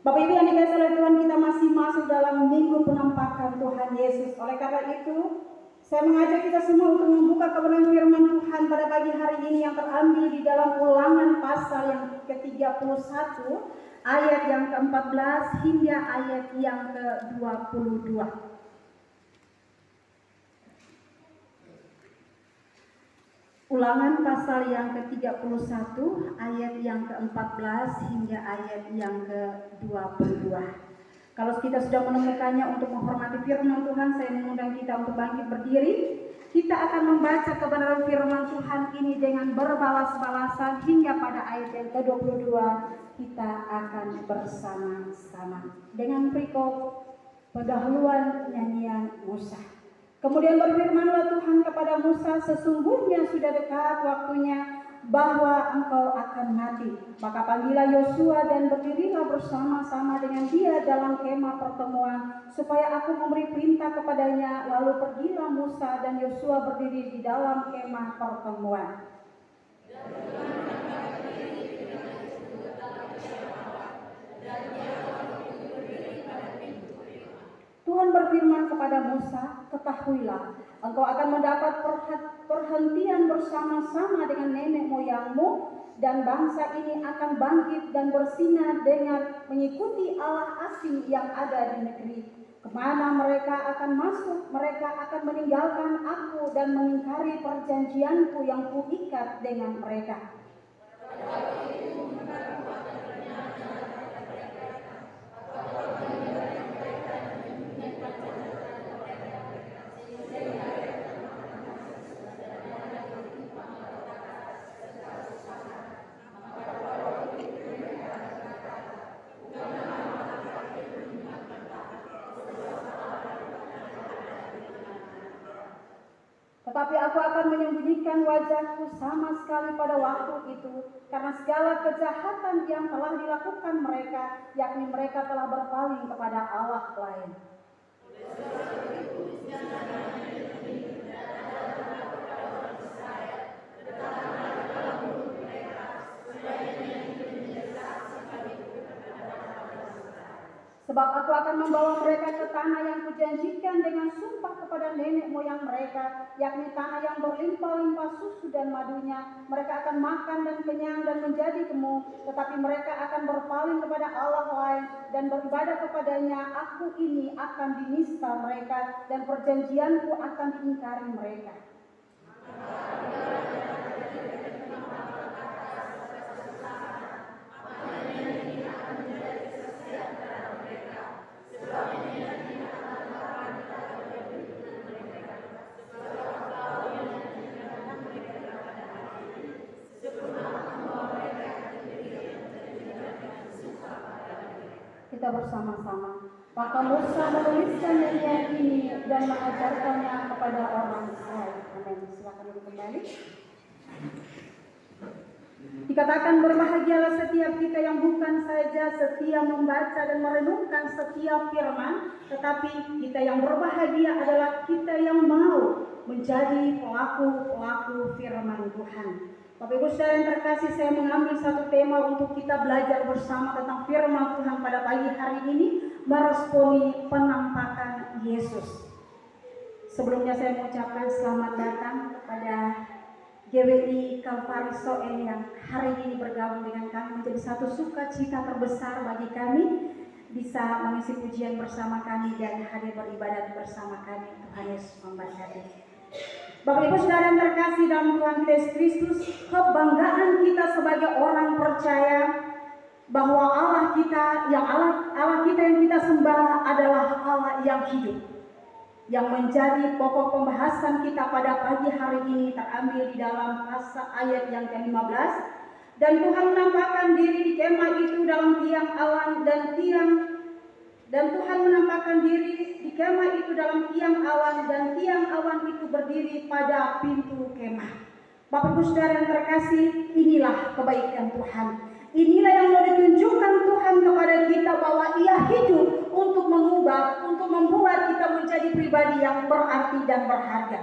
Bapak Ibu yang dikasihi oleh Tuhan, kita masih masuk dalam minggu penampakan Tuhan Yesus. Oleh karena itu, saya mengajak kita semua untuk membuka kebenaran firman Tuhan pada pagi hari ini yang terambil di dalam Ulangan pasal yang ke-31, ayat yang ke-14 hingga ayat yang ke-22. Ulangan pasal yang ke-31 ayat yang ke-14 hingga ayat yang ke-22. Kalau kita sudah menemukannya untuk menghormati firman Tuhan, saya mengundang kita untuk bangkit berdiri. Kita akan membaca kebenaran firman Tuhan ini dengan berbalas-balasan hingga pada ayat yang ke-22 kita akan bersama-sama dengan perikop pendahuluan nyanyian Musa. Kemudian berfirmanlah Tuhan kepada Musa, sesungguhnya sudah dekat waktunya bahwa engkau akan mati. Maka panggillah Yosua dan berdirilah bersama-sama dengan dia dalam kemah pertemuan, supaya aku memberi perintah kepadanya. Lalu pergilah Musa dan Yosua berdiri di dalam kemah pertemuan. Tuhan berfirman kepada Musa, ketahuilah, engkau akan mendapat perhentian bersama-sama dengan nenek moyangmu, dan bangsa ini akan bangkit dan bersinar dengan mengikuti Allah asing yang ada di negeri. Kemana mereka akan masuk, mereka akan meninggalkan aku dan mengingkari perjanjianku yang kuikat dengan mereka. Tetapi aku akan menyembunyikan wajahku sama sekali pada waktu itu, karena segala kejahatan yang telah dilakukan mereka, yakni mereka telah berpaling kepada Allah lain. Sebab aku akan membawa mereka ke tanah yang kujanjikan dengan sumpah kepada nenek moyang mereka, yakni tanah yang berlimpah-limpah susu dan madunya. Mereka akan makan dan kenyang dan menjadi gemuk, tetapi mereka akan berpaling kepada Allah lain dan beribadah kepadanya. Aku ini akan dinista mereka dan perjanjianku akan diingkari mereka. Kita bersama-sama. Maka Musa menuliskan nyanyian ini dan mengajarkannya kepada orang Israel. Amin. Silakan duduk kembali. Dikatakan berbahagialah setiap kita yang bukan saja setia membaca dan merenungkan setiap firman, tetapi kita yang berbahagia adalah kita yang mau menjadi pelaku-pelaku firman Tuhan. Bapak Ibu saudara yang terkasih, saya mengambil satu tema untuk kita belajar bersama tentang firman Tuhan pada pagi hari ini, meresponi penampakan Yesus. Sebelumnya saya mengucapkan selamat datang kepada GWI Kalvari Soen yang hari ini bergabung dengan kami. Menjadi satu sukacita terbesar bagi kami bisa mengisi pujian bersama kami dan hadir beribadat bersama kami. Tuhan Yesus memberkati. Bapak Ibu saudara yang terkasih dalam Tuhan Yesus Kristus, kebanggaan kita sebagai orang percaya bahwa Allah kita yang kita sembah adalah Allah yang hidup, yang menjadi pokok pembahasan kita pada pagi hari ini terambil di dalam pasal ayat yang ke-15. Dan Tuhan menampakkan diri di kemah itu dalam tiang awan dan Tuhan menampakkan diri di kemah itu dalam tiang awan, dan tiang awan itu berdiri pada pintu kemah. Bapak Ibu saudara yang terkasih, inilah kebaikan Tuhan. Inilah yang mau ditunjukkan Tuhan kepada kita, bahwa Ia hidup untuk mengubah, untuk membuat kita menjadi pribadi yang berarti dan berharga.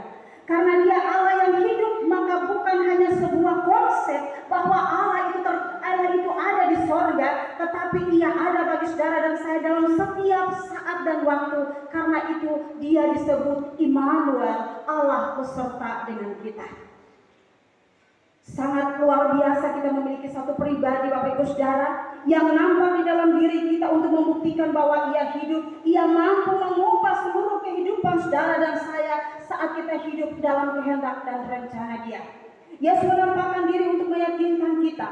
Karena Dia Allah yang hidup, maka bukan hanya sebuah konsep bahwa Allah itu ada di sorga, tetapi ia ada bagi saudara dan saya dalam setiap saat dan waktu. Karena itu dia disebut Immanuel, Allah beserta dengan kita. Sangat luar biasa kita memiliki satu pribadi Bapak Ibu Saudara yang nampak di dalam diri kita untuk membuktikan bahwa ia hidup. Ia mampu mengubah seluruh kehidupan saudara dan saya saat kita hidup dalam kehendak dan rencana Dia. Yesus menampakkan diri untuk meyakinkan kita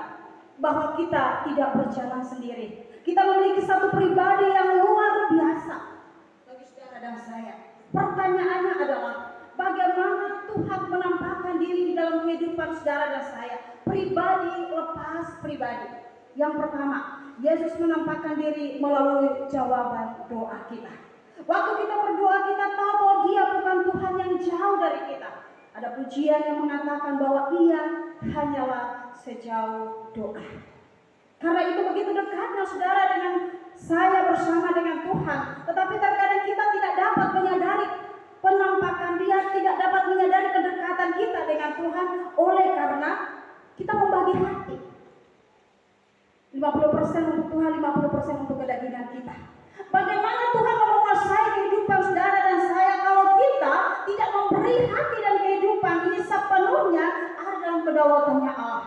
bahwa kita tidak berjalan sendiri. Kita memiliki satu pribadi yang luar biasa bagi saudara dan saya. Pertanyaannya adalah, bagaimana Tuhan menampakkan diri di dalam kehidupan saudara dan saya? Pribadi lepas pribadi. Yang pertama, Yesus menampakkan diri melalui jawaban doa kita. Waktu kita berdoa, kita tahu bahwa Dia bukan Tuhan yang jauh dari kita. Ada pujian yang mengatakan bahwa Ia hanyalah sejauh doa. Karena itu begitu dekatnya saudara dengan saya bersama dengan Tuhan. Tetapi terkadang kita tidak dapat menyadari penampakan Dia, tidak dapat menyadari kedekatan kita dengan Tuhan oleh karena kita membagi hati. 50% untuk Tuhan, 50% untuk kedagingan kita. Bagaimana Tuhan mau menguasai kehidupan saudara dan saya kalau kita tidak memberi hati dan kehidupan ini sepenuhnya ada dalam kedaulatannya Allah.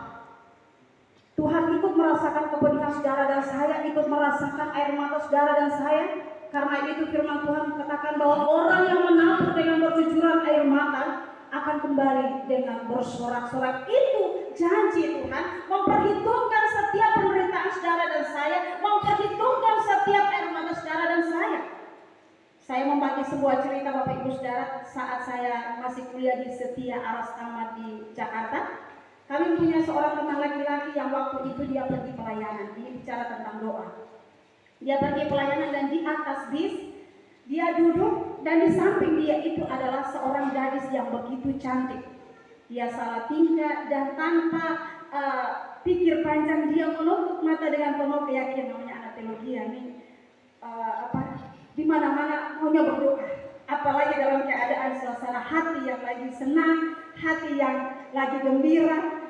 Tuhan ikut merasakan kepedihan saudara dan saya, ikut merasakan air mata saudara dan saya. Karena itu firman Tuhan katakan bahwa orang yang menabur dengan bercucuran air mata akan kembali dengan bersorak-sorak. Itu janji Tuhan, memperhitungkan setiap penderitaan saudara dan saya, memperhitungkan setiap air mata saudara dan saya. Saya membagi sebuah cerita Bapak Ibu Saudara saat saya masih kuliah di Setia Aras Ahmad di Jakarta. Kami punya seorang teman laki-laki yang waktu itu dia pergi pelayanan. Ini bicara tentang doa. Dia pergi pelayanan dan di atas bis dia duduk dan di samping dia itu adalah seorang gadis yang begitu cantik. Dia salah tingkah dan tanpa pikir panjang dia menutup mata dengan penuh keyakinan. Namanya anak teologi ini di mana-mana maunya berdoa. Apalagi dalam keadaan suasana hati yang lagi senang, hati yang lagi gembira,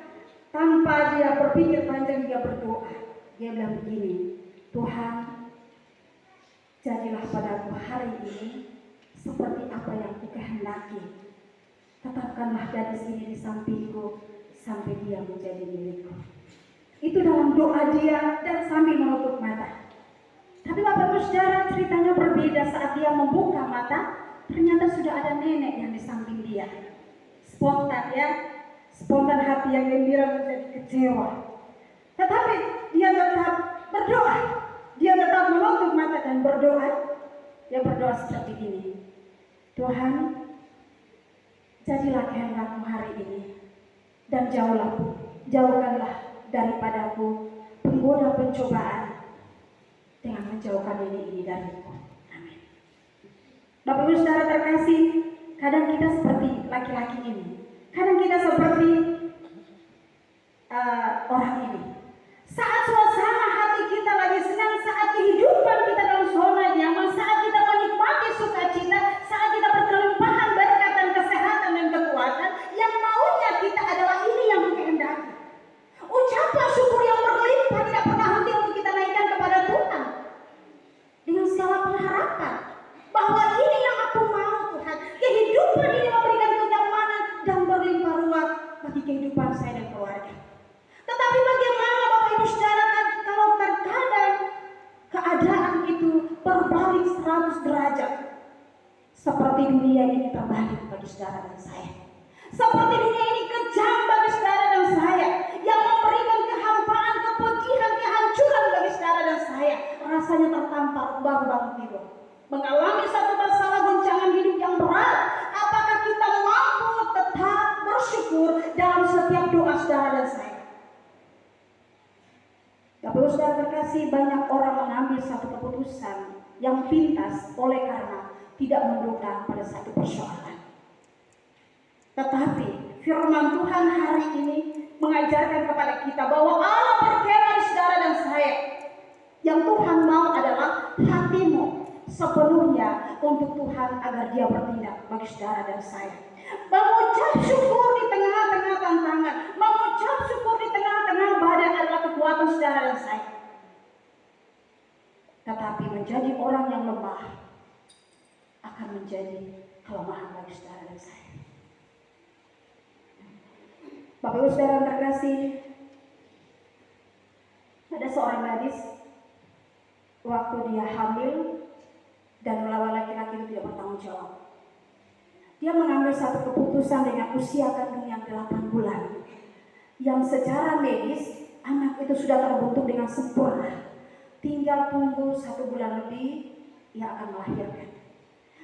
tanpa dia berpikir panjang dia berdoa. Dia bilang begini, Tuhan, jadilah padaku hari ini seperti apa yang Kukehendaki. Tetapkanlah gadis ini di sampingku sampai dia menjadi milikku. Itu dalam doa dia dan sambil menutup mata. Tapi Bapak Ibu Saudara, ceritanya berbeda saat dia membuka mata. Ternyata sudah ada nenek yang di samping dia. Spontan ya, spontan hati yang gembira menjadi kecewa. Tetapi dia tetap berdoa. Dia tetap menutup mata dan berdoa. Dia berdoa seperti ini. Tuhan, jadilah kehendak-Mu hari ini. Dan jauhkanlah daripadaku penggoda pencobaan dengan menjauhkan ini dariku. Amin. Bapak Ibu Saudara terkasih, kadang kita seperti laki-laki ini. Kadang kita seperti orang ini. Saat suasana hati kita lagi senang, saat kehidupan kita dalam zona nyaman, saat kita menikmati sukacita, saat kita berkelimpahan berkat dan kesehatan dan kekuatan, yang maunya kita adalah ini yang dikehendaki. Ucapan syukur yang berlimpah tidak pernah henti untuk kita naikkan kepada Tuhan dengan segala pengharapan bahwa ini yang aku mau Tuhan. Kehidupan ini memberikan kenyamanan dan berlimpah ruah bagi kehidupan saya dan keluarga. Tetapi bagaimana Bapak Ibu Saudara kalau terkadang keadaan itu berbalik 100 derajat. Seperti dunia ini terbalik bagi saudara dan saya. Seperti dunia ini kejam bagi saudara dan saya. Yang memberikan kehampaan, kepedihan, kehancuran bagi saudara dan saya. Rasanya tertampar baru bangun tidur. Mengalami satu masalah goncangan hidup yang berat. Apakah kita mampu tetap bersyukur dalam setiap doa saudara dan saya? Bapak Saudara terkasih, banyak orang mengambil satu keputusan yang pintas oleh karena tidak menduga pada satu persoalan. Tetapi firman Tuhan hari ini mengajarkan kepada kita bahwa Allah berkenan saudara dan saya. Yang Tuhan mau adalah hatimu sepenuhnya untuk Tuhan agar Dia bertindak bagi saudara dan saya. Mengucap syukur di tengah-tengah tantangan, mengucap syukur di tengah-tengah badai adalah kekuatan saudara dan saya. Tetapi menjadi orang yang lemah akan menjadi kelemahan bagi saudara dan saya. Bapak Ibu saudara yang terkasih, ada seorang gadis waktu dia hamil dan melawan laki-laki itu tidak bertanggung jawab. Dia mengambil satu keputusan dengan usia kandung yang 8 bulan, yang secara medis anak itu sudah terbentuk dengan sempurna. Tinggal tunggu 1 bulan lebih, ia akan melahirkan.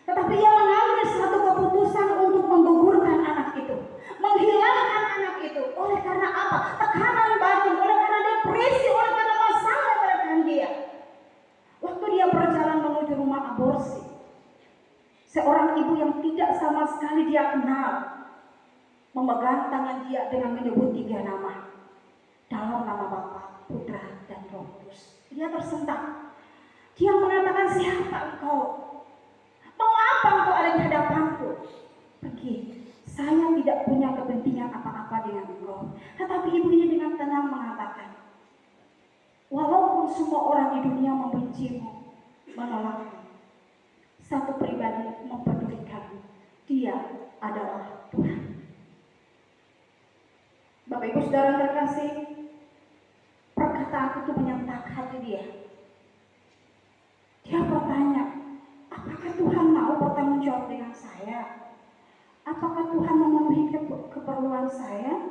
Tetapi ia mengambil satu keputusan untuk menggugurkan anak itu, menghilangkan anak itu. Oleh karena apa? Tekanan batin, oleh karena depresi, oleh karena masalah pada dia. Waktu dia berjalan menuju rumah aborsi, seorang ibu yang tidak sama sekali dia kenal memegang tangan dia dengan menyebut 3 nama. Dalam nama Bapa, Putra, dan Roh Kudus. Dia tersentak. Dia mengatakan, siapa engkau? Mau apa engkau ada di hadapanku? Pergi. Saya tidak punya kepentingan apa-apa dengan engkau. Tetapi ibu ini dengan tenang mengatakan, walaupun semua orang di dunia membencimu, menolakmu, satu pribadi mempedulikanmu. Dia adalah Tuhan. Bapak Ibu saudara terkasih, perkataan itu menyentak hati dia. Dia bertanya, apakah Tuhan mau bertanggung jawab dengan saya? Apakah Tuhan memenuhi keperluan saya?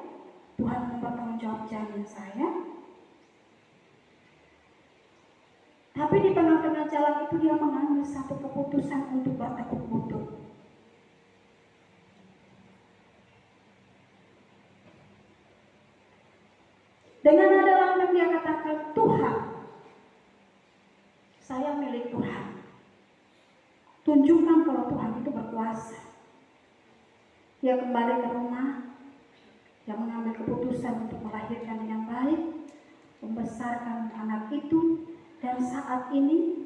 Tuhan mau bertanggung jawab jamin saya? Tapi di tengah-tengah jalan itu dia mengambil satu keputusan untuk bertekuk lutut. Dengan nada lantang dia katakan, Tuhan, saya milik Tuhan. Tunjukkan kalau Tuhan itu berkuasa. Dia kembali ke rumah, dia mengambil keputusan untuk melahirkan dengan baik, membesarkan anak itu, dan saat ini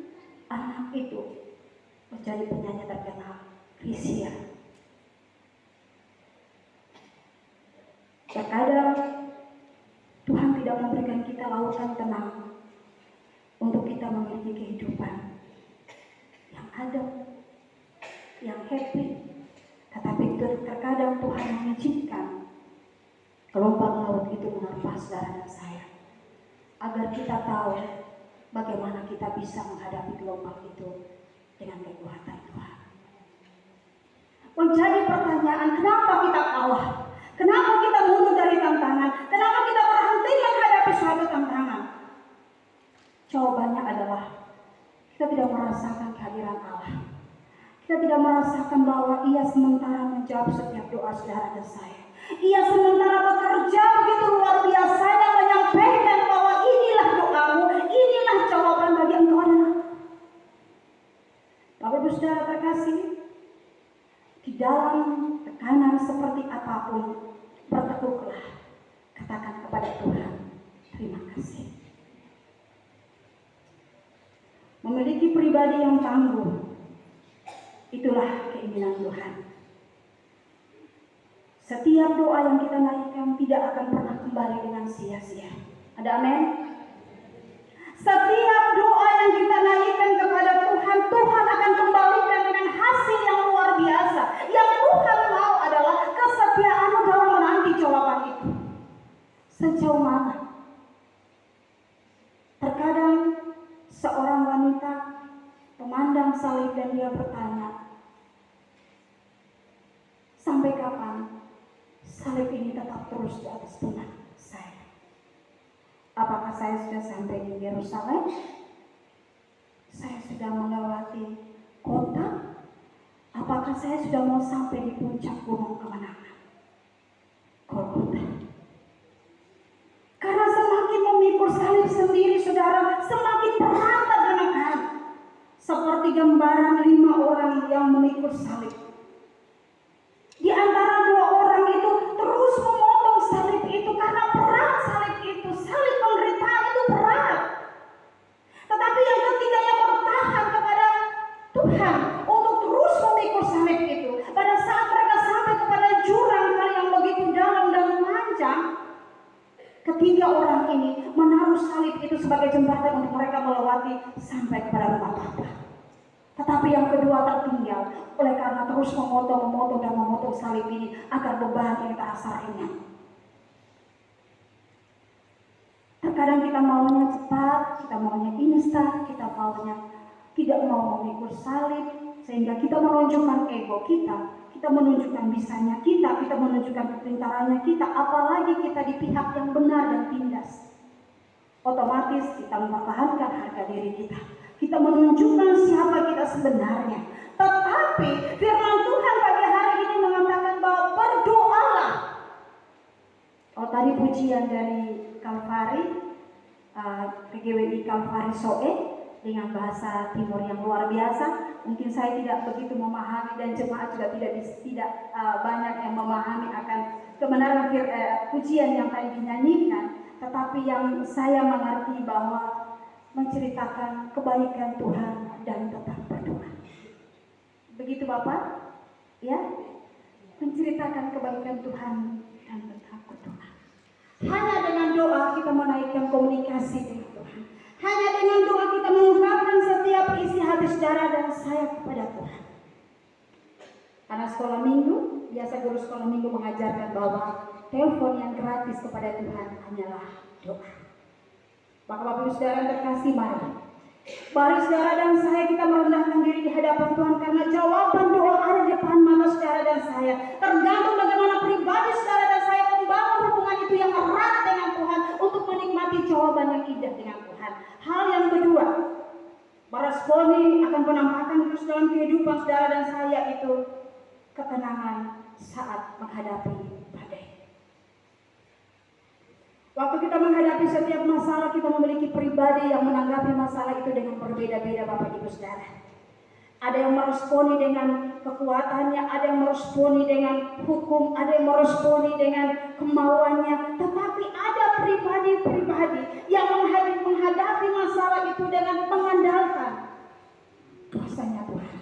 anak itu menjadi penyanyi terkenal, Chrisya. Terkadang Tuhan tidak memberikan kita lautan tenang untuk kita memiliki kehidupan yang adem, yang happy. Tetapi terkadang Tuhan mengizinkan gelombang laut itu menerpa saudara dan saya, agar kita tahu bagaimana kita bisa menghadapi gelombang itu dengan kekuatan Tuhan. Menjadi pertanyaan, kenapa kita kalah? Kenapa kita mundur dari tantangan? Kenapa kita berhenti menghadapi suatu tantangan? Jawabannya adalah kita tidak merasakan kehadiran Allah. Kita tidak merasakan bahwa Ia sementara menjawab setiap doa saudara dan saya. Ia sementara bekerja begitu luar biasa dan menyampaikan bahwa inilah doamu, inilah jawaban bagi engkau adalah. Bapak Ibu saudara terkasih, di dalam tekanan seperti apapun, bertekuklah, katakan kepada Tuhan, terima kasih. Memiliki pribadi yang tangguh, itulah keinginan Tuhan. Setiap doa yang kita naikkan tidak akan pernah kembali dengan sia-sia. Ada amin? Setiap doa yang kita naikkan kepada Tuhan, Tuhan akan kembalikan dengan hasil yang luar biasa. Yang Tuhan mau adalah kesetiaanmu dalam menanti jawaban itu. Sejauh mana? Terkadang seorang wanita memandang salib dan dia bertanya, sampai kapan salib ini tetap terus di atas pundak saya? Apakah saya sudah sampai di Yerusalem? Saya sudah melewati kota? Apakah saya sudah mau sampai di puncak gunung kemenangan, Golgota? Karena semakin memikul salib sendiri, saudara, semakin berat dan menekan. Seperti gambaran 5 orang yang memikul salib. Di antara 2 orang itu terus memotong salib itu karena berat salib itu. Salib penderitaan itu berat. Tetapi yang ketiganya bertahan kepada Tuhan untuk terus memikul salib itu. Pada saat mereka sampai kepada jurang yang begitu dalam dan panjang, ketiga orang ini menaruh salib itu sebagai jembatan untuk mereka melewati sampai kepada rumah Bapa. Tetapi yang kedua tertinggal oleh karena terus memotong salib ini agar beban ini terasa ringan. Terkadang kita maunya cepat, kita maunya instan, kita maunya tidak mau memikul salib, sehingga kita menunjukkan ego kita menunjukkan bisanya kita menunjukkan kepintarannya kita, apalagi kita di pihak yang benar dan tindas. Otomatis kita mempertahankan harga diri kita menunjukkan siapa kita sebenarnya. Tetapi firman Tuhan pagi hari ini mengatakan bahwa berdoalah. Kalau tadi pujian dari Kalvari, PGWI Kalvari Soe dengan bahasa Timur yang luar biasa, mungkin saya tidak begitu memahami dan jemaat juga tidak banyak yang memahami akan kebenaran pujian yang tadi dinyanyikan. Tetapi yang saya mengerti bahwa menceritakan kebaikan Tuhan dan tetap berdoa. Begitu Bapak? Ya? Menceritakan kebaikan Tuhan dan tetap berdoa. Hanya dengan doa kita menaikkan komunikasi dengan Tuhan. Hanya dengan doa kita mengungkapkan setiap isi hati saudara dan saya kepada Tuhan. Karena sekolah minggu, biasa guru sekolah minggu mengajarkan bahwa telepon yang gratis kepada Tuhan hanyalah doa. Maka Bapak Ibu Saudara terkasih, mari saudara dan saya kita merendahkan diri di hadapan Tuhan, karena jawaban doa ada di depan mata saudara dan saya. Tergantung bagaimana pribadi saudara dan saya membangun hubungan itu yang erat dengan Tuhan untuk menikmati jawaban yang indah dengan Tuhan. Hal yang kedua, meresponi akan penampakan Kristus dalam kehidupan saudara dan saya itu ketenangan saat menghadapi badai. Waktu kita menghadapi setiap masalah, kita memiliki pribadi yang menanggapi masalah itu dengan berbeda-beda Bapak Ibu Saudara. Ada yang meresponi dengan kekuatannya, ada yang meresponi dengan hukum, ada yang meresponi dengan kemauannya. Tetapi ada pribadi-pribadi yang menghadapi masalah itu dengan mengandalkan kuasanya Tuhan.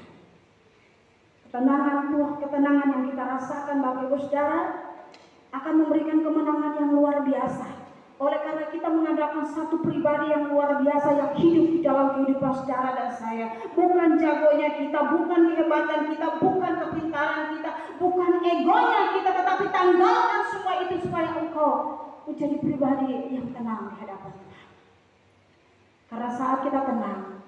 Ketenangan yang kita rasakan Bapak Ibu Saudara akan memberikan kemenangan yang luar biasa. Oleh karena kita mengandalkan satu pribadi yang luar biasa yang hidup di dalam kehidupan saudara dan saya. Bukan jagonya kita, bukan kehebatan kita, bukan kepintaran kita, bukan egonya kita, tetapi tanggalkan semua itu supaya engkau menjadi pribadi yang tenang di hadapan Tuhan. Karena saat kita tenang,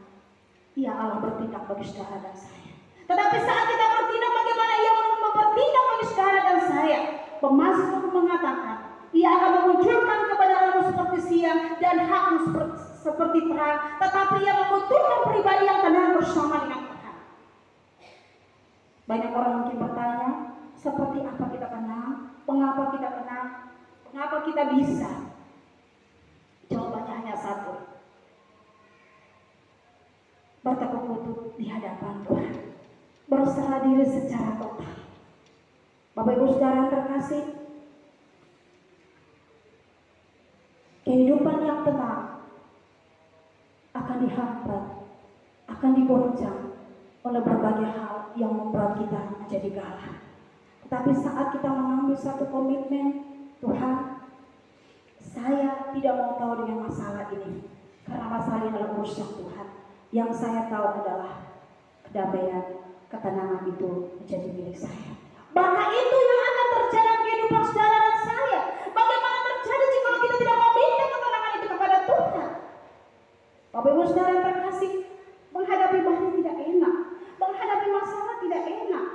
Ia Allah bertindak bagi saudara dan saya. Tetapi saat kita bertindak, bagaimana Ia bertindak bagi saudara dan saya? Pemasmur mengatakan, Ia akan memunculkan kebenaranmu seperti siang dan hakmu seperti terang. Tetapi Ia membutuhkan pribadi yang tenang bersama dengan Tuhan. Banyak orang mungkin bertanya, seperti apa kita tenang? Mengapa kita tenang? Mengapa kita bisa? Jawabannya hanya satu. Bertekuk lutut di hadapan Tuhan. Berserah diri secara total. Bapak Ibu Saudara terkasih, kehidupan yang tenang akan dihambat, akan digoncang oleh berbagai hal yang membuat kita menjadi galau. Tetapi saat kita mengambil satu komitmen, Tuhan, saya tidak mau tahu dengan masalah ini, karena masalah ini adalah urusan Tuhan. Yang saya tahu adalah kedamaian, ketenangan itu menjadi milik saya. Maka itu yang akan terjadi dalam kehidupan saudara dan saya. Bagaimana terjadi jika kita tidak meminta ketenangan itu kepada Tuhan? Bapak Ibu Saudara yang terkasih, menghadapi badai tidak enak, menghadapi masalah tidak enak,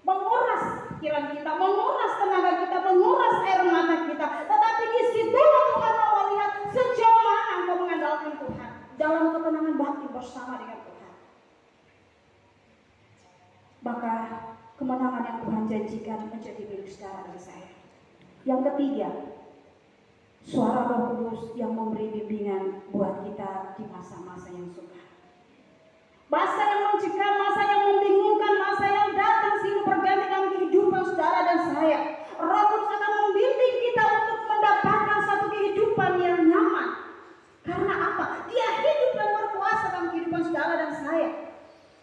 menguras pikiran kita, menguras tenaga kita, menguras air mata kita. Tetapi di situ Tuhan mau melihat sejauh mana engkau mengandalkan Tuhan dalam ketenangan batin bersama dengan Tuhan. Maka kemenangan yang Tuhan janjikan menjadi milik saudara dan saya. Yang ketiga, suara Roh Kudus yang memberi bimbingan buat kita di masa-masa yang sukar. Masa yang mencekam, masa yang membingungkan, masa yang datang silih berganti dalam kehidupan saudara dan saya. Roh Kudus akan membimbing kita untuk mendapatkan satu kehidupan yang nyaman. Karena apa? Dia hidup dan berkuasa dalam kehidupan saudara dan saya.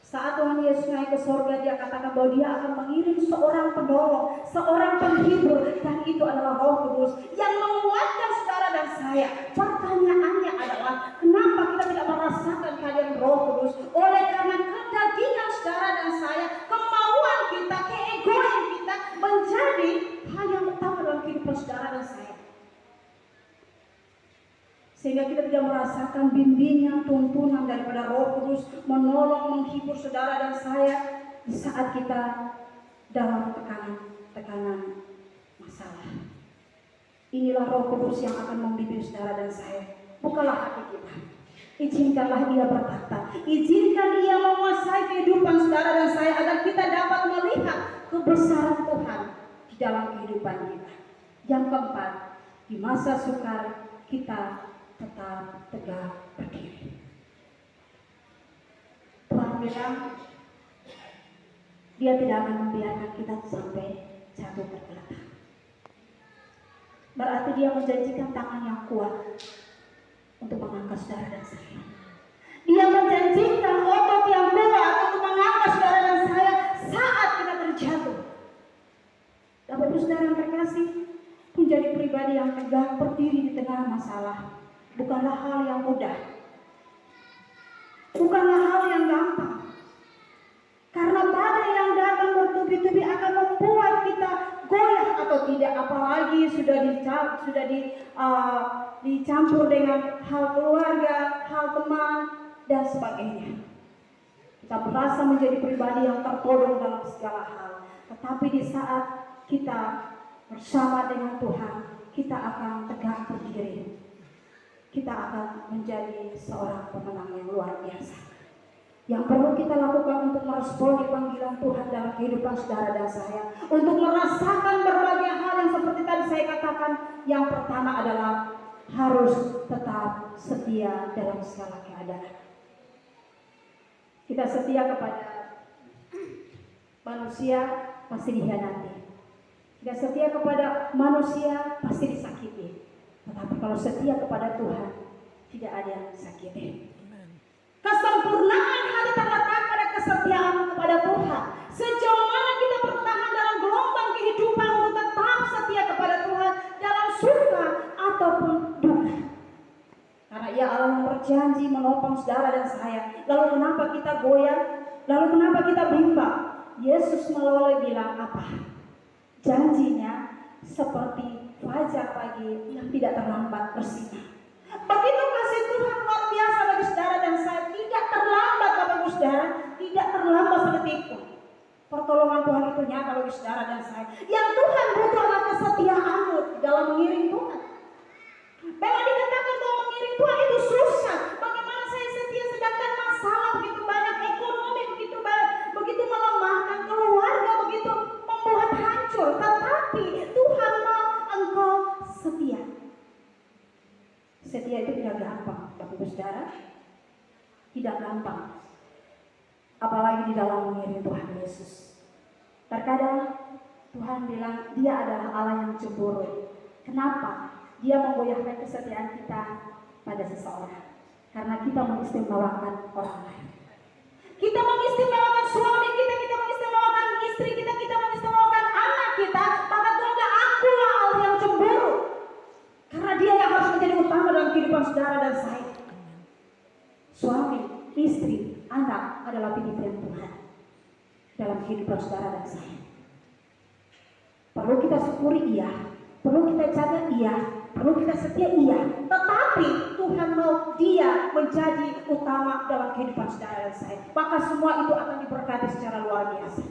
Saat Tuhan Yesus naik ke surga, Dia katakan bahwa Dia akan mengirim seorang penolong, seorang penghibur, dan itu adalah Roh Kudus yang menguatkan saudara dan saya. Pertanyaannya adalah, kekecewaan. Kenapa kita tidak merasakan kehadiran Roh Kudus? Oleh karena kedagingan saudara dan saya, kemauan kita, keegoan kita menjadi hal yang utama dalam kehidupan saudara dan saya. Sehingga kita tidak merasakan bimbingan, tuntunan daripada Roh Kudus menolong, menghibur saudara dan saya di saat kita dalam tekanan masalah. Inilah Roh Kudus yang akan membimbing saudara dan saya. Bukalah hati kita. Izinkanlah Dia berkata, izinkan Dia menguasai kehidupan saudara dan saya agar kita dapat melihat kebesaran Tuhan di dalam kehidupan kita. Yang keempat, di masa sukar kita tetap tegak berdiri. Tuhan bilang Dia tidak akan membiarkan kita sampai jatuh tergeletak. Berarti Dia menjanjikan tangan yang kuat untuk mengangkat saudara dan saya. Dia menjanjikan otot yang kuat untuk mengangkat saudara dan saya saat kita terjatuh. Bapak Ibu saudara yang terkasih, menjadi pribadi yang tegak berdiri di tengah masalah bukanlah hal yang mudah, bukanlah hal yang gampang. Karena badai yang datang bertubi-tubi akan membuat kita goyah atau tidak, apalagi sudah dicampur dengan hal keluarga, hal teman dan sebagainya. Kita merasa menjadi pribadi yang tertodong dalam segala hal. Tetapi di saat kita bersama dengan Tuhan, kita akan tegak berdiri. Kita akan menjadi seorang pemenang yang luar biasa. Yang perlu kita lakukan untuk meresponi panggilan Tuhan dalam kehidupan saudara dan saya, untuk merasakan berbagai hal yang seperti tadi saya katakan, yang pertama adalah harus tetap setia dalam segala keadaan. Kita setia kepada manusia pasti dikhianati. Kita setia kepada manusia pasti disakiti. Tetapi kalau setia kepada Tuhan, tidak ada yang disakiti. Kesempurnaan hanya terletak pada kesetiaan kepada Tuhan. Sejauh mana kita bertahan dalam gelombang kehidupan untuk tetap setia kepada Tuhan dalam suka ataupun duka. Karena Ia Allah yang berjanji menopang saudara dan saya. Lalu kenapa kita goyah? Lalu kenapa kita bimbang? Yesus melalui bilang apa? Janjinya seperti fajar pagi yang tidak terlambat bersinar. Begitu kasih Tuhan luar biasa bagi saudara dan saya, tidak terlambat Bapak Ibu saudara, tidak terlambat sedetik. Pertolongan Tuhan itu nyata bagi saudara dan saya. Yang Tuhan butuh adalah kesetiaanmu dalam mengiring Tuhan. Memang dikatakan bahwa mengiring Tuhan itu susah. Bagaimana saya setia sedangkan masalah begitu banyak, ekonomi begitu banyak, begitu melemahkan, keluarga begitu membuat hancur. Tetapi Tuhan mau engkau setia. Setia itu tidak gampang, Bapak Ibu saudara. Tidak gampang. Apalagi di dalam mengiring Tuhan Yesus. Terkadang Tuhan bilang Dia adalah Allah yang cemburu. Kenapa? Dia menggoyahkan kesetiaan kita pada seseorang. Karena kita mengistimewakan orang lain. Kita mengistimewakan suami kita, kita mengistimewakan istri kita, kita mengistimewakan anak kita. Maka Tuhan, akulah Allah yang cemburu. Karena Dia yang harus menjadi utama dalam kehidupan saudara dan saya. Suami, istri, anak adalah pilihan Tuhan dalam kehidupan saudara dan saya. Perlu kita syukuri iya, perlu kita jaga iya, perlu kita setia iya. Tetapi Tuhan mau Dia menjadi utama dalam kehidupan saudara dan saya. Maka semua itu akan diberkati secara luar biasa.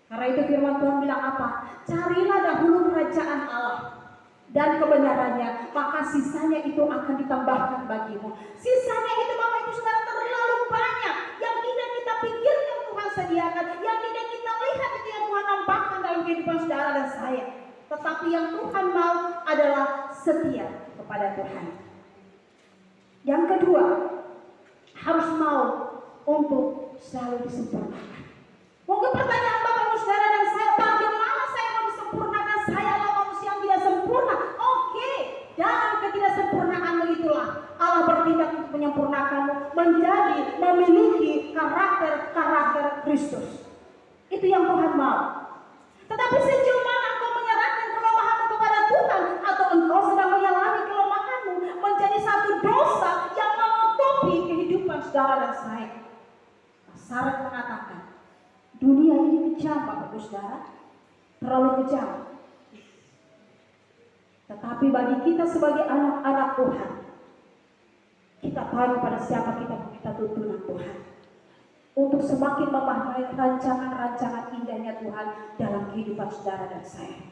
Karena itu firman Tuhan bilang apa? Carilah dahulu kerajaan Allah dan kebenarannya, maka sisanya itu akan ditambahkan bagimu. Sisanya itu Bapak Ibu saudara terlalu banyak yang tidak kita pikirkan Tuhan sediakan, yang tidak kita lihat itu yang Tuhan nampakkan dalam kehidupan saudara dan saya. Tetapi yang Tuhan mau adalah setia kepada Tuhan. Yang kedua, harus mau untuk selalu disempurnakan. Mungkin pertanyaan Bapak Ibu saudara dan saya, bagaimana saya mau disempurnakan? Saya adalah manusia yang tidak sempurna. Oke, dalam ketidaksempurnaanmu itulah Allah bertindak untuk menyempurnakanmu menjadi memiliki karakter Kristus. Itu yang Tuhan mau. Tetapi sejauh mana engkau menyerahkan kelemahanmu kepada Tuhan, atau engkau sedang menyalahkan kelemahanmu menjadi satu dosa saudara dan saya. Sarat mengatakan, dunia ini kejam Bapak Ibu Saudara, terlalu kejam. Tetapi bagi kita sebagai anak-anak Tuhan, kita tahu pada siapa kita meminta tuntunan Tuhan untuk semakin memahami rancangan-rancangan indahnya Tuhan dalam kehidupan saudara dan saya.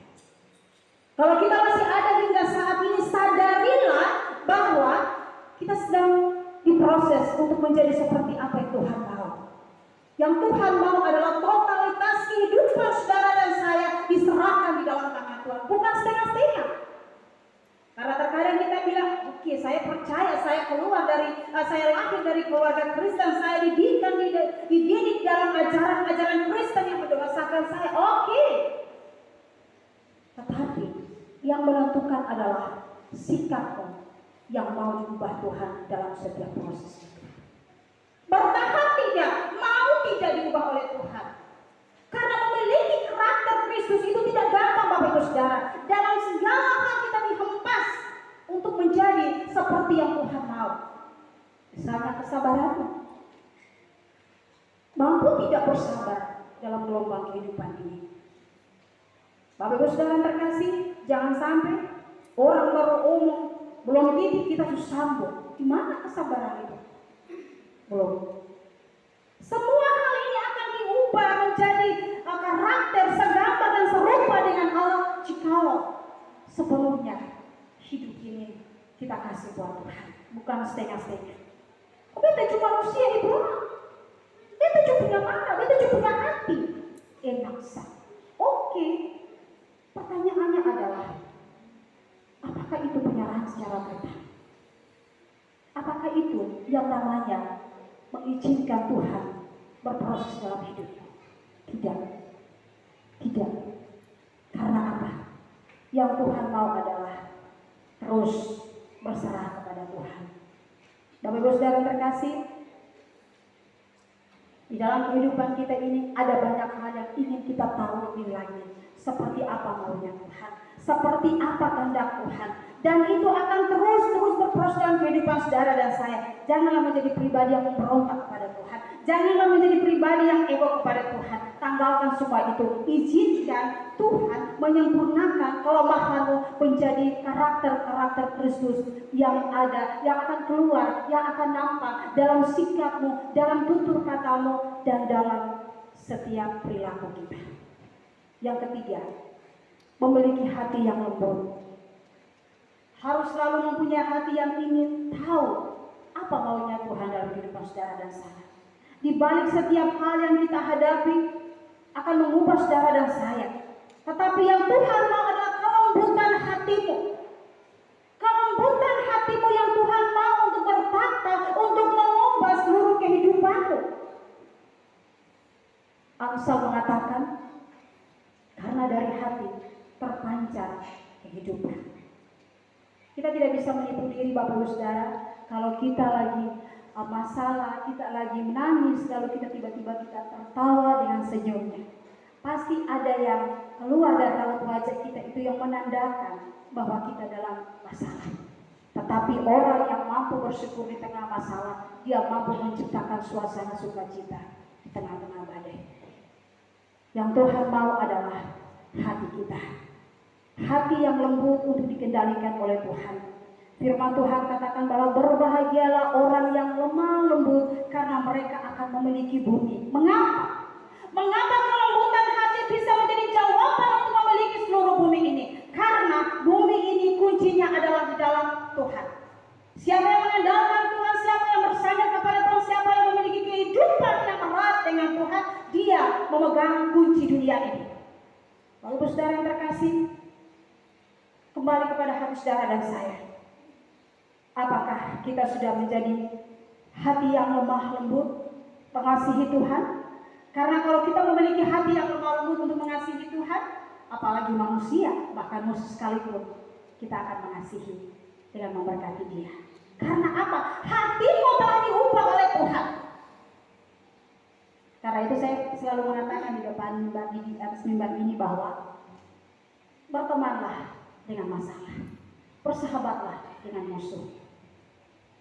Kalau kita masih ada hingga saat ini, sadarilah bahwa kita sedang diproses untuk menjadi seperti apa yang Tuhan mau. Yang Tuhan mau adalah totalitas kehidupan saudara dan saya diserahkan di dalam tangan Tuhan, bukan setengah-setengah. Karena terkadang kita bilang, oke, saya percaya, saya lahir dari keluarga Kristen, saya dididik dalam ajaran Kristen yang mendoakan saya, oke. Tetapi yang menentukan adalah sikapmu yang mau diubah Tuhan dalam setiap proses itu. Bertahan tidak, mau tidak diubah oleh Tuhan. Karena memiliki karakter Kristus itu tidak gampang Bapak Ibu Saudara. Dalam segala hal kita dihempas untuk menjadi seperti yang Tuhan mau. Misalnya kesabaranmu. Mampu tidak bersabar dalam gelombang kehidupan ini. Bapak Ibu Saudara yang terkasih, jangan sampai orang baru umum belum titik kita sudah sambung. Di mana kesabaran itu? Belum. Semua hal ini akan diubah menjadi karakter segambar dan serupa dengan Allah jikalau sebelumnya hidup ini kita kasih buat Tuhan, bukan setengah-setengah. Beta cuma manusia ibu, beta cuma punya mata, beta cuma punya hati. Enak sah. Oke. Pertanyaannya adalah, apakah itu penyerahan secara total? Apakah itu yang namanya mengizinkan Tuhan berproses dalam hidupmu? Tidak. Tidak. Karena apa? Yang Tuhan mau adalah terus berserah kepada Tuhan. Bapak Ibu Saudara terkasih, di dalam kehidupan kita ini ada banyak hal yang ingin kita tahu lebih lagi. Seperti apa maunya Tuhan, seperti apa kehendak Tuhan. Dan itu akan terus berproses dalam kehidupan saudara dan saya. Janganlah menjadi pribadi yang memberontak kepada Tuhan. Janganlah menjadi pribadi yang ego kepada Tuhan. Tanggalkan semua itu. Izinkan Tuhan menyempurnakan kelemahanmu menjadi karakter-karakter Kristus yang ada, yang akan keluar, yang akan nampak dalam sikapmu, dalam tutur katamu, dan dalam setiap perilaku kita. Yang ketiga, memiliki hati yang lembut. Harus selalu mempunyai hati yang ingin tahu apa maunya Tuhan dalam kehidupan saudara dan saya. Di balik setiap hal yang kita hadapi akan mengubah saudara dan saya. Tetapi yang Tuhan mau adalah kelembutan hatimu. Kelembutan hatimu yang Tuhan mau untuk bertata, untuk mengubah seluruh kehidupanmu. Amsal mengatakan, karena dari hati terpancar kehidupan. Kita tidak bisa menipu diri Bapak Ibu Saudara. Kalau kita lagi masalah, kita lagi menangis, lalu kita tiba-tiba kita tertawa dengan senyumnya. Pasti ada yang keluar dari raut wajah kita itu yang menandakan bahwa kita dalam masalah. Tetapi orang yang mampu bersyukur di tengah masalah, dia mampu menciptakan suasana sukacita di tengah-tengah badai. Yang Tuhan mau adalah hati kita. Hati yang lembut untuk dikendalikan oleh Tuhan. Firman Tuhan katakan bahwa berbahagialah orang yang lemah lembut karena mereka akan memiliki bumi. Mengapa? Mengapa kelembutan hati bisa menjadi jawaban untuk memiliki seluruh bumi ini? Karena bumi ini kuncinya adalah di dalam Tuhan. Siapa yang mengandalkan Tuhan, siapa yang bersandar kepada Tuhan, siapa yang memiliki kehidupan yang erat dengan Tuhan, dia memegang kunci dunia ini. Lalu saudara yang terkasih, kembali kepada hati saudara dan saya. Apakah kita sudah menjadi hati yang lemah lembut, mengasihi Tuhan? Karena kalau kita memiliki hati yang lemah lembut untuk mengasihi Tuhan, apalagi manusia, bahkan musuh sekalipun, kita akan mengasihi dengan memberkati dia. Karena apa? Hatimu telah diubah oleh Tuhan. Karena itu saya selalu mengatakan di depan mimbar ini, di atas mimbar ini bahwa bertemanlah dengan masalah, bersahabatlah dengan musuh.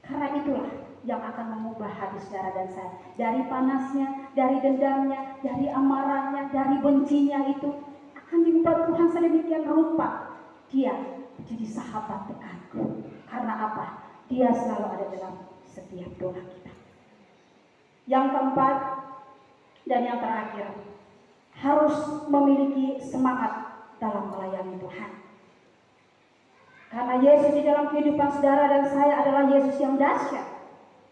Karena itulah yang akan mengubah hati saudara dan saya. Dari panasnya, dari dendamnya, dari amarahnya, dari bencinya itu akan diubah Tuhan sedemikian rupa. Dia menjadi sahabat dekatku. Karena apa? Dia selalu ada dalam setiap doa kita. Yang keempat dan yang terakhir, harus memiliki semangat dalam melayani Tuhan. Karena Yesus di dalam kehidupan saudara dan saya adalah Yesus yang dahsyat.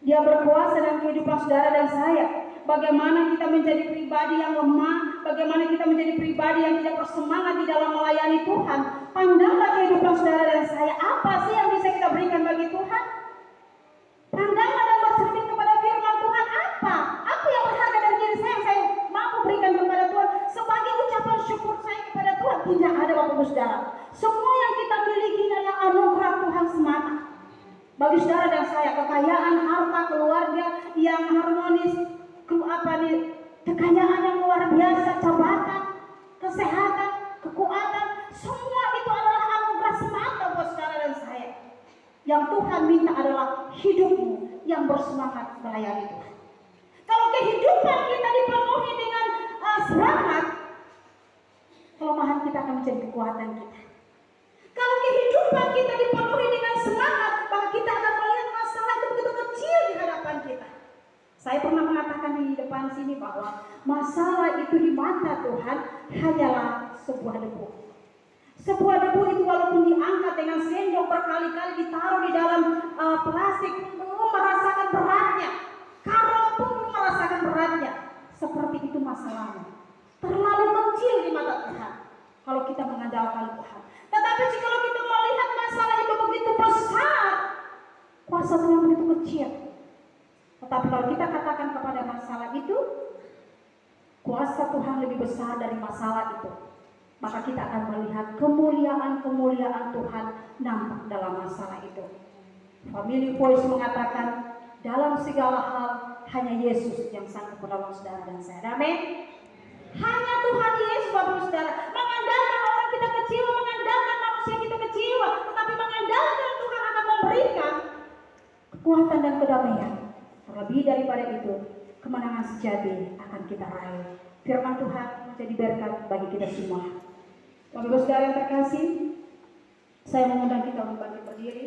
Dia berkuasa dalam kehidupan saudara dan saya. Bagaimana kita menjadi pribadi yang lemah, bagaimana kita menjadi pribadi yang tidak bersemangat di dalam melayani Tuhan. Pandanglah kehidupan saudara dan saya, apa sih yang bisa kita berikan bagi Tuhan? Pandanglah dan bercermin kepada firman Tuhan, apa yang berharga dari diri saya yang saya mampu berikan kepada Tuhan sebagai ucapan syukur saya kepada Tuhan. Tidak ada Bapak Ibu Saudara. Semua yang kita miliki adalah anugerah Tuhan semata. Bagi saudara dan saya, kekayaan, harta, keluarga yang harmonis, kekayaan yang luar biasa, jabatan, kesehatan, kekuatan, semua itu adalah anugerah semata buat saudara dan saya. Yang Tuhan minta adalah hidupmu yang bersemangat melayani Tuhan. Kalau kehidupan kita dipenuhi dengan semangat, kelemahan kita akan menjadi kekuatan kita. Kalau kehidupan kita dipenuhi dengan semangat, maka kita akan melihat masalah itu begitu kecil di hadapan kita. Saya pernah mengatakan di depan sini bahwa masalah itu di mata Tuhan hanyalah sebuah debu. Sebuah debu itu walaupun diangkat dengan sendok berkali-kali ditaruh di dalam plastik, belum merasakan beratnya. Karung pun belum merasakan beratnya. Seperti itu masalahnya. Terlalu kecil di mata Tuhan kalau kita mengandalkan Tuhan. Tetapi jika kita melihat masalah itu begitu besar, kuasa Tuhan begitu kecil. Tetapi kalau kita katakan kepada masalah itu, kuasa Tuhan lebih besar dari masalah itu, maka kita akan melihat kemuliaan-kemuliaan Tuhan nampak dalam masalah itu. Family Voice mengatakan, dalam segala hal hanya Yesus yang sanggup menolong saudara dan saya. Amin. Hanya Tuhan Yesus, Bapak Saudara. Mengandalkan orang kita kecil, mengandalkan manusia kita kecil, tetapi mengandalkan Tuhan akan memberikan kekuatan dan kedamaian. Terlebih daripada itu, kemenangan sejati akan kita raih. Firman Tuhan menjadi berkat bagi kita semua. Bapak Ibu Saudara yang terkasih, saya mengundang kita untuk bangkit berdiri.